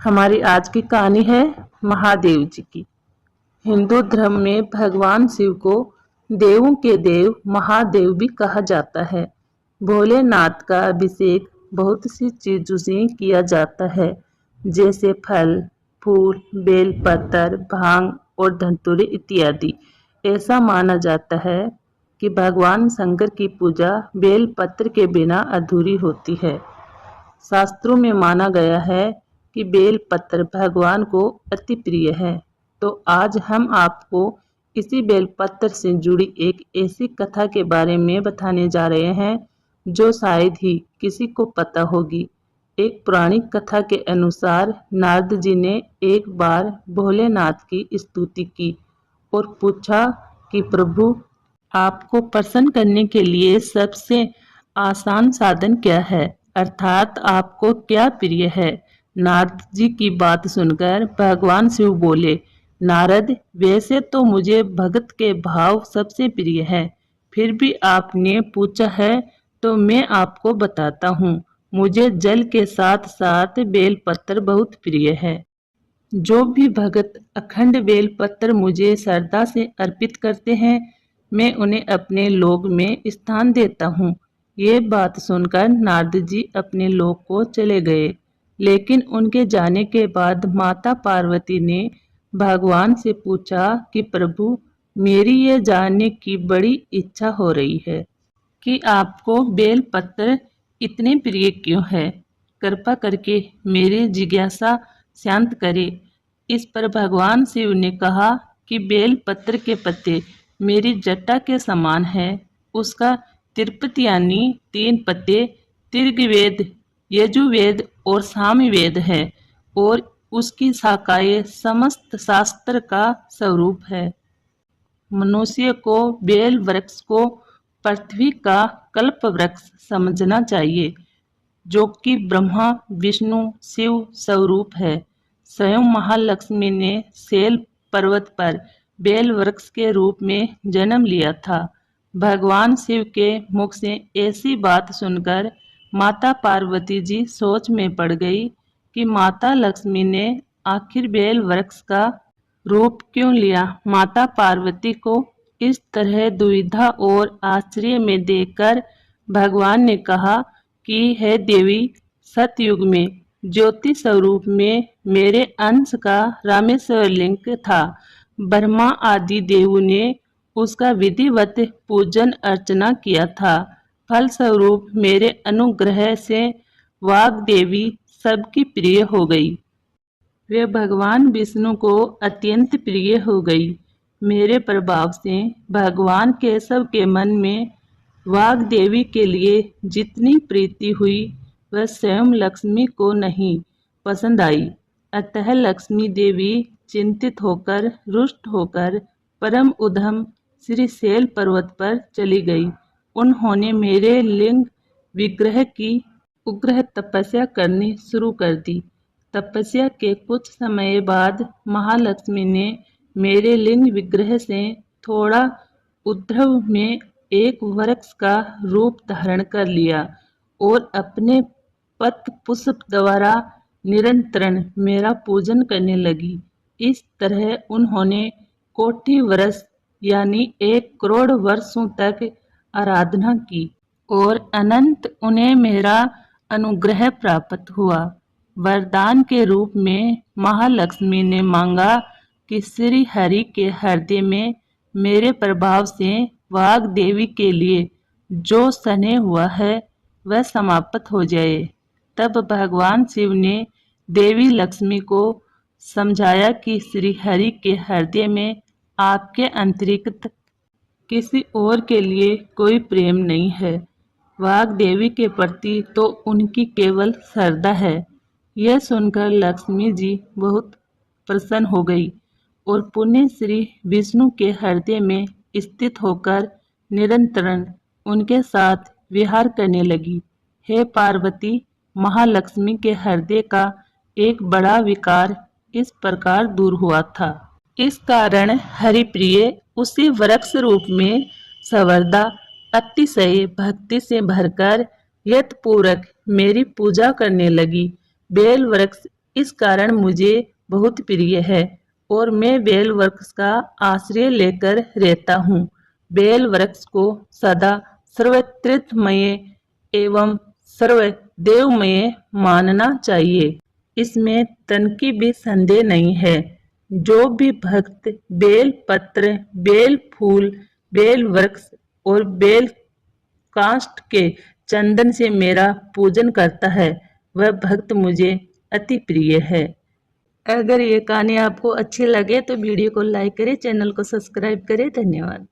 हमारी आज की कहानी है महादेव जी की। हिंदू धर्म में भगवान शिव को देवों के देव महादेव भी कहा जाता है। भोलेनाथ का अभिषेक बहुत सी चीजों से किया जाता है, जैसे फल, फूल, बेलपत्र, भांग और धतूरे इत्यादि। ऐसा माना जाता है कि भगवान शंकर की पूजा बेलपत्र के बिना अधूरी होती है। शास्त्रों में माना गया है कि बेल पत्र भगवान को अति प्रिय है। तो आज हम आपको इसी बेल पत्र से जुड़ी एक ऐसी कथा के बारे में बताने जा रहे हैं जो शायद ही किसी को पता होगी। एक पुरानी कथा के अनुसार नारद जी ने एक बार भोलेनाथ की स्तुति की और पूछा कि प्रभु, आपको प्रसन्न करने के लिए सबसे आसान साधन क्या है, अर्थात आपको क्या प्रिय है। नारद जी की बात सुनकर भगवान शिव बोले, नारद, वैसे तो मुझे भगत के भाव सबसे प्रिय है, फिर भी आपने पूछा है तो मैं आपको बताता हूँ। मुझे जल के साथ साथ बेलपत्र बहुत प्रिय है। जो भी भगत अखंड बेलपत्र मुझे श्रद्धा से अर्पित करते हैं, मैं उन्हें अपने लोक में स्थान देता हूँ। ये बात सुनकर नारद जी अपने लोक को चले गए, लेकिन उनके जाने के बाद माता पार्वती ने भगवान से पूछा कि प्रभु, मेरी ये जानने की बड़ी इच्छा हो रही है कि आपको बेलपत्र इतने प्रिय क्यों है। कृपा करके मेरी जिज्ञासा शांत करे। इस पर भगवान शिव ने कहा कि बेलपत्र के पत्ते मेरी जटा के समान है। उसका तिरपत यानी 3 पत्ते ऋग्वेद, यजुर्वेद और सामवेद है और उसकी शाखाएं समस्त शास्त्र का स्वरूप है। मनुष्य को बेल वृक्ष को पृथ्वी का कल्प वृक्ष समझना चाहिए, जो कि ब्रह्मा विष्णु शिव स्वरूप है। स्वयं महालक्ष्मी ने शैल पर्वत पर बेल वृक्ष के रूप में जन्म लिया था। भगवान शिव के मुख से ऐसी बात सुनकर माता पार्वती जी सोच में पड़ गई कि माता लक्ष्मी ने आखिर बेल वृक्ष का रूप क्यों लिया। माता पार्वती को इस तरह दुविधा और आश्चर्य में देखकर भगवान ने कहा कि हे देवी, सतयुग में ज्योति स्वरूप में मेरे अंश का रामेश्वर लिंग था। ब्रह्मा आदि देवों ने उसका विधिवत पूजन अर्चना किया था। फलस्वरूप मेरे अनुग्रह से वाग देवी सबकी प्रिय हो गई। वे भगवान विष्णु को अत्यंत प्रिय हो गई। मेरे प्रभाव से भगवान केशव के मन में वाग देवी के लिए जितनी प्रीति हुई, वह स्वयं लक्ष्मी को नहीं पसंद आई। अतः लक्ष्मी देवी चिंतित होकर, रुष्ट होकर परम उधम श्री शैल पर्वत पर चली गई। उन्होंने मेरे लिंग विग्रह की उग्र तपस्या करनी शुरू कर दी। तपस्या के कुछ समय बाद महालक्ष्मी ने मेरे लिंग विग्रह से थोड़ा ऊर्ध्व में एक वृक्ष का रूप धारण कर लिया और अपने पत्र पुष्प द्वारा निरंतर मेरा पूजन करने लगी। इस तरह उन्होंने कोटि वर्ष यानी 1 करोड़ वर्षों तक आराधना की और अनंत उन्हें मेरा अनुग्रह प्राप्त हुआ। वरदान के रूप में महालक्ष्मी ने मांगा कि श्री हरि के हृदय में मेरे प्रभाव से वाग देवी के लिए जो स्नेह हुआ है वह समाप्त हो जाए। तब भगवान शिव ने देवी लक्ष्मी को समझाया कि श्री हरि के हृदय में आपके अतिरिक्त किसी और के लिए कोई प्रेम नहीं है। वाग देवी के प्रति तो उनकी केवल श्रद्धा है। यह सुनकर लक्ष्मी जी बहुत प्रसन्न हो गई और पुण्य श्री विष्णु के हृदय में स्थित होकर निरंतर उनके साथ विहार करने लगी। हे पार्वती, महालक्ष्मी के हृदय का एक बड़ा विकार इस प्रकार दूर हुआ था। इस कारण हरिप्रिय उसी वृक्ष रूप में सवरदा अतिशय भक्ति से भरकर यत्पूर्वक मेरी पूजा करने लगी। बेल वृक्ष इस कारण मुझे बहुत प्रिय है और मैं बेल वृक्ष का आश्रय लेकर रहता हूँ। बेल वृक्ष को सदा सर्वतीर्थमय एवं सर्वदेवमय मानना चाहिए। इसमें तनिक भी संदेह नहीं है। जो भी भक्त बेल पत्र, बेल फूल, बेल वृक्ष और बेल काष्ठ के चंदन से मेरा पूजन करता है, वह भक्त मुझे अति प्रिय है। अगर ये कहानी आपको अच्छी लगे तो वीडियो को लाइक करें, चैनल को सब्सक्राइब करें। धन्यवाद।